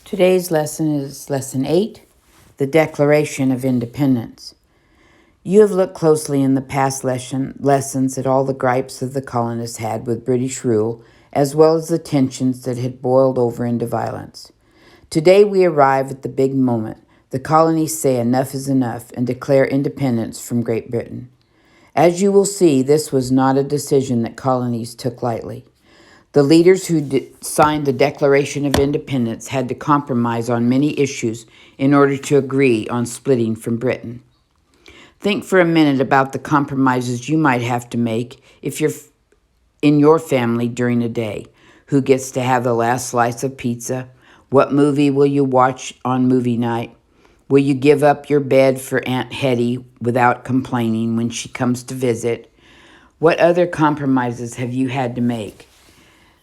Today's lesson is Lesson 8, the Declaration of Independence. You have looked closely in the past lessons at all the gripes that the colonists had with British rule, as well as the tensions that had boiled over into violence. Today we arrive at the big moment. The colonies say enough is enough and declare independence from Great Britain. As you will see, this was not a decision that colonies took lightly. The leaders who signed the Declaration of Independence had to compromise on many issues in order to agree on splitting from Britain. Think for a minute about the compromises you might have to make if you're in your family during a day. Who gets to have the last slice of pizza? What movie will you watch on movie night? Will you give up your bed for Aunt Hetty without complaining when she comes to visit? What other compromises have you had to make?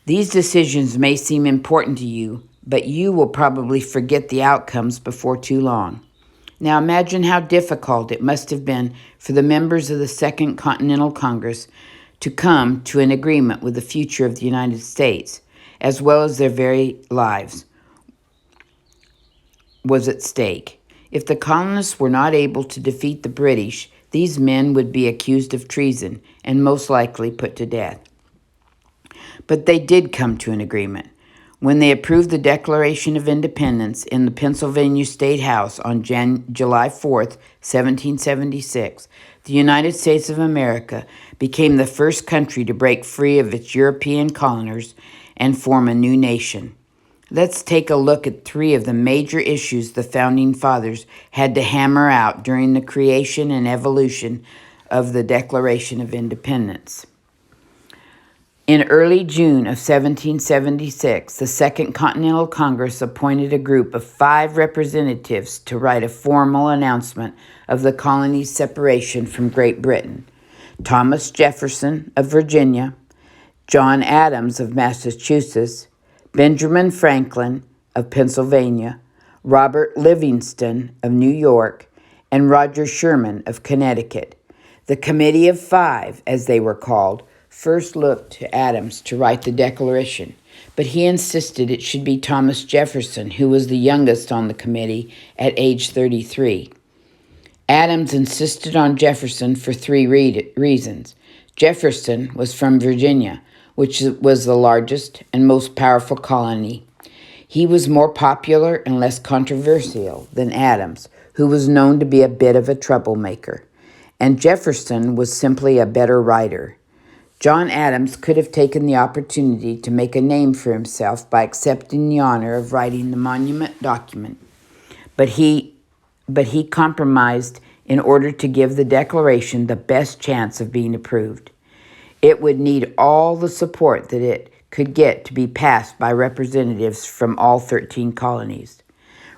These decisions may seem important to you, but you will probably forget the outcomes before too long. Now imagine how difficult it must have been for the members of the Second Continental Congress to come to an agreement with the future of the United States, as well as their very lives, was at stake. If the colonists were not able to defeat the British, these men would be accused of treason and most likely put to death. But they did come to an agreement. When they approved the Declaration of Independence in the Pennsylvania State House on July 4th, 1776, the United States of America became the first country to break free of its European coloners and form a new nation. Let's take a look at three of the major issues the Founding Fathers had to hammer out during the creation and evolution of the Declaration of Independence. In early June of 1776, the Second Continental Congress appointed a group of 5 representatives to write a formal announcement of the colony's separation from Great Britain. Thomas Jefferson of Virginia, John Adams of Massachusetts, Benjamin Franklin of Pennsylvania, Robert Livingston of New York, and Roger Sherman of Connecticut. The Committee of 5, as they were called, first looked to Adams to write the Declaration, but he insisted it should be Thomas Jefferson, who was the youngest on the committee at age 33. Adams insisted on Jefferson for 3 reasons. Jefferson was from Virginia, which was the largest and most powerful colony. He was more popular and less controversial than Adams, who was known to be a bit of a troublemaker. And Jefferson was simply a better writer. John Adams could have taken the opportunity to make a name for himself by accepting the honor of writing the monument document, but he compromised in order to give the Declaration the best chance of being approved. It would need all the support that it could get to be passed by representatives from all 13 colonies.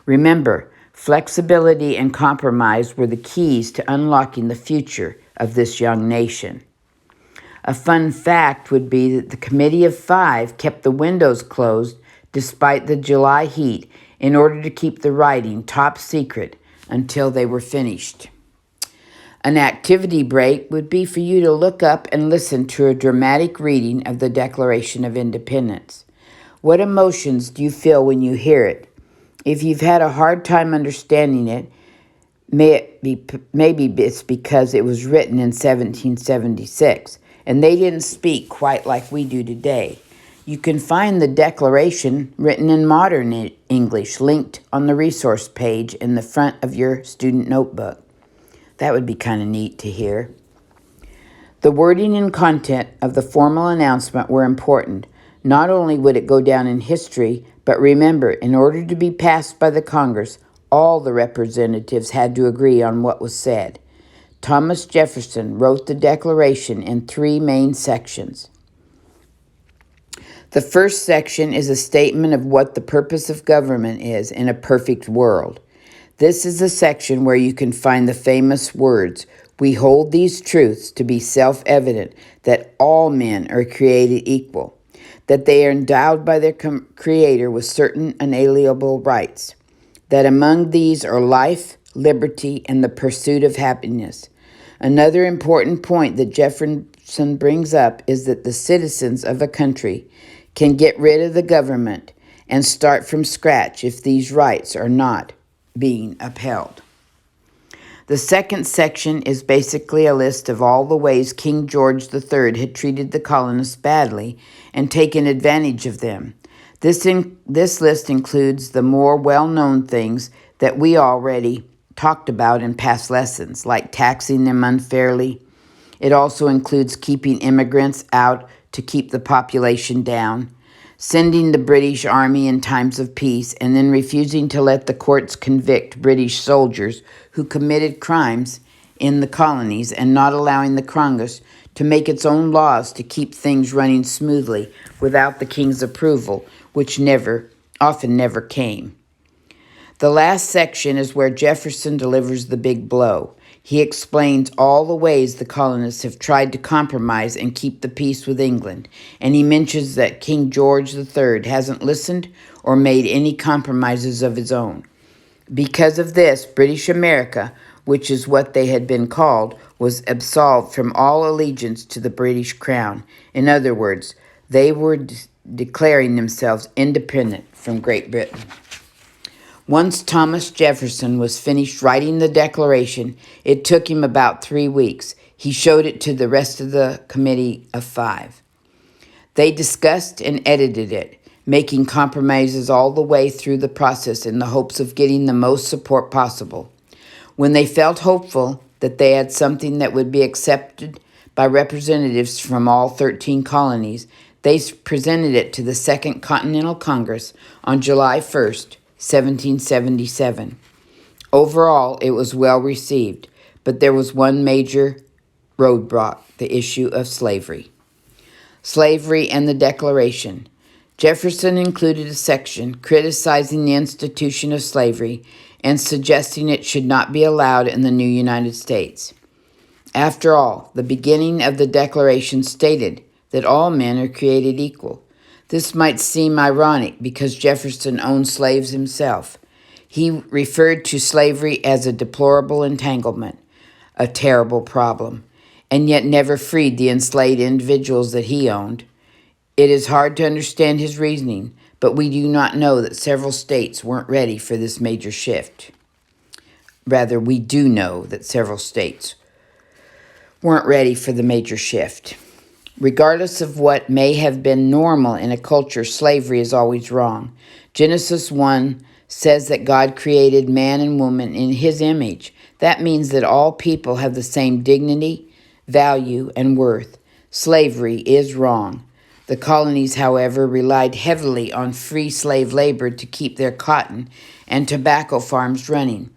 Remember, flexibility and compromise were the keys to unlocking the future of this young nation. A fun fact would be that the Committee of 5 kept the windows closed despite the July heat in order to keep the writing top secret until they were finished. An activity break would be for you to look up and listen to a dramatic reading of the Declaration of Independence. What emotions do you feel when you hear it? If you've had a hard time understanding it, maybe it's because it was written in 1776. And they didn't speak quite like we do today. You can find the Declaration written in modern English linked on the resource page in the front of your student notebook. That would be kind of neat to hear. The wording and content of the formal announcement were important. Not only would it go down in history, but remember, in order to be passed by the Congress, all the representatives had to agree on what was said. Thomas Jefferson wrote the Declaration in 3 main sections. The first section is a statement of what the purpose of government is in a perfect world. This is a section where you can find the famous words, "We hold these truths to be self-evident, that all men are created equal, that they are endowed by their Creator with certain unalienable rights, that among these are life, liberty, and the pursuit of happiness." Another important point that Jefferson brings up is that the citizens of a country can get rid of the government and start from scratch if these rights are not being upheld. The second section is basically a list of all the ways King George III had treated the colonists badly and taken advantage of them. This list includes the more well-known things that we already talked about in past lessons, like taxing them unfairly. It also includes keeping immigrants out to keep the population down, sending the British Army in times of peace, and then refusing to let the courts convict British soldiers who committed crimes in the colonies, and not allowing the Congress to make its own laws to keep things running smoothly without the king's approval, which often never came. The last section is where Jefferson delivers the big blow. He explains all the ways the colonists have tried to compromise and keep the peace with England, and he mentions that King George III hasn't listened or made any compromises of his own. Because of this, British America, which is what they had been called, was absolved from all allegiance to the British crown. In other words, they were declaring themselves independent from Great Britain. Once Thomas Jefferson was finished writing the Declaration, it took him about 3 weeks. He showed it to the rest of the committee of 5. They discussed and edited it, making compromises all the way through the process in the hopes of getting the most support possible. When they felt hopeful that they had something that would be accepted by representatives from all 13 colonies, they presented it to the Second Continental Congress on July 1st, 1777. Overall, it was well received, but there was one major roadblock: the issue of slavery. Slavery and the Declaration. Jefferson included a section criticizing the institution of slavery and suggesting it should not be allowed in the new United States. After all, the beginning of the Declaration stated that all men are created equal. This might seem ironic because Jefferson owned slaves himself. He referred to slavery as a deplorable entanglement, a terrible problem, and yet never freed the enslaved individuals that he owned. It is hard to understand his reasoning, but we do not know that several states weren't ready for this major shift. Rather, we do know that several states weren't ready for the major shift. Regardless of what may have been normal in a culture, slavery is always wrong. Genesis 1 says that God created man and woman in his image. That means that all people have the same dignity, value, and worth. Slavery is wrong. The colonies, however, relied heavily on free slave labor to keep their cotton and tobacco farms running.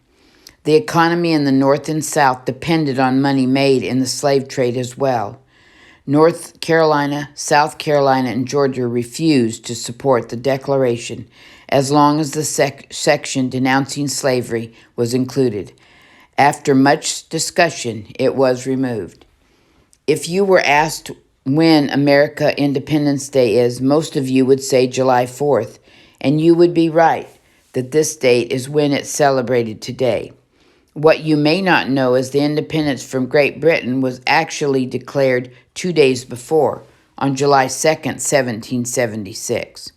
The economy in the North and South depended on money made in the slave trade as well. North Carolina, South Carolina, and Georgia refused to support the Declaration as long as the section denouncing slavery was included. After much discussion, it was removed. If you were asked when America Independence Day is, most of you would say July 4th, and you would be right that this date is when it's celebrated today. What you may not know is the independence from Great Britain was actually declared 2 days before, on July 2nd, 1776.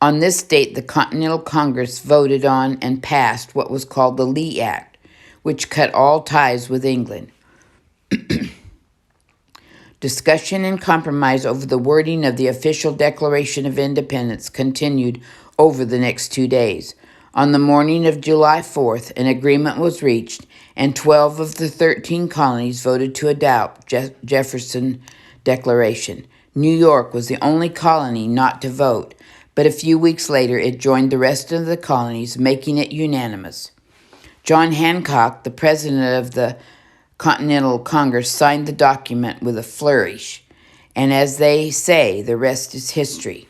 On this date, the Continental Congress voted on and passed what was called the Lee Act, which cut all ties with England. Discussion and compromise over the wording of the official Declaration of Independence continued over the next 2 days. On the morning of July 4th, an agreement was reached, and 12 of the 13 colonies voted to adopt Jefferson's Declaration. New York was the only colony not to vote, but a few weeks later it joined the rest of the colonies, making it unanimous. John Hancock, the president of the Continental Congress, signed the document with a flourish, and as they say, the rest is history.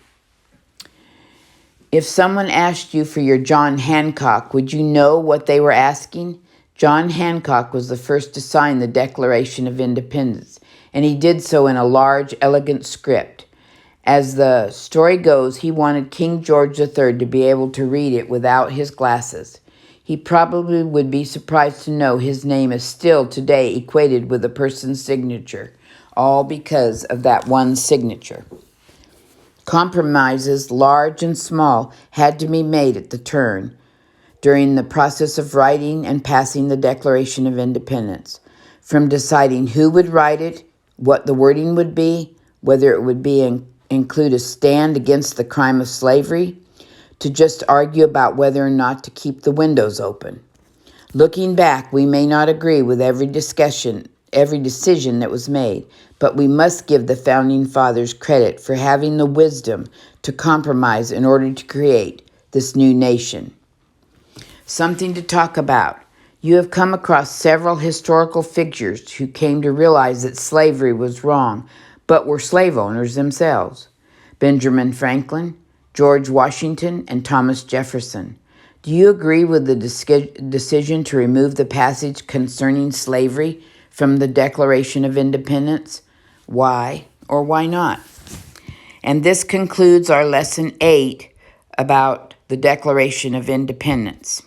If someone asked you for your John Hancock, would you know what they were asking? John Hancock was the first to sign the Declaration of Independence, and he did so in a large, elegant script. As the story goes, he wanted King George III to be able to read it without his glasses. He probably would be surprised to know his name is still today equated with a person's signature, all because of that one signature. Compromises, large and small, had to be made at the turn during the process of writing and passing the Declaration of Independence. From deciding who would write it, what the wording would be, whether it would include a stand against the crime of slavery, to just argue about whether or not to keep the windows open. Looking back, we may not agree with every decision that was made, but we must give the Founding Fathers credit for having the wisdom to compromise in order to create this new nation. Something to talk about. You have come across several historical figures who came to realize that slavery was wrong, but were slave owners themselves. Benjamin Franklin, George Washington, and Thomas Jefferson. Do you agree with the decision to remove the passage concerning slavery from the Declaration of Independence? Why or why not? And this concludes our Lesson 8 about the Declaration of Independence.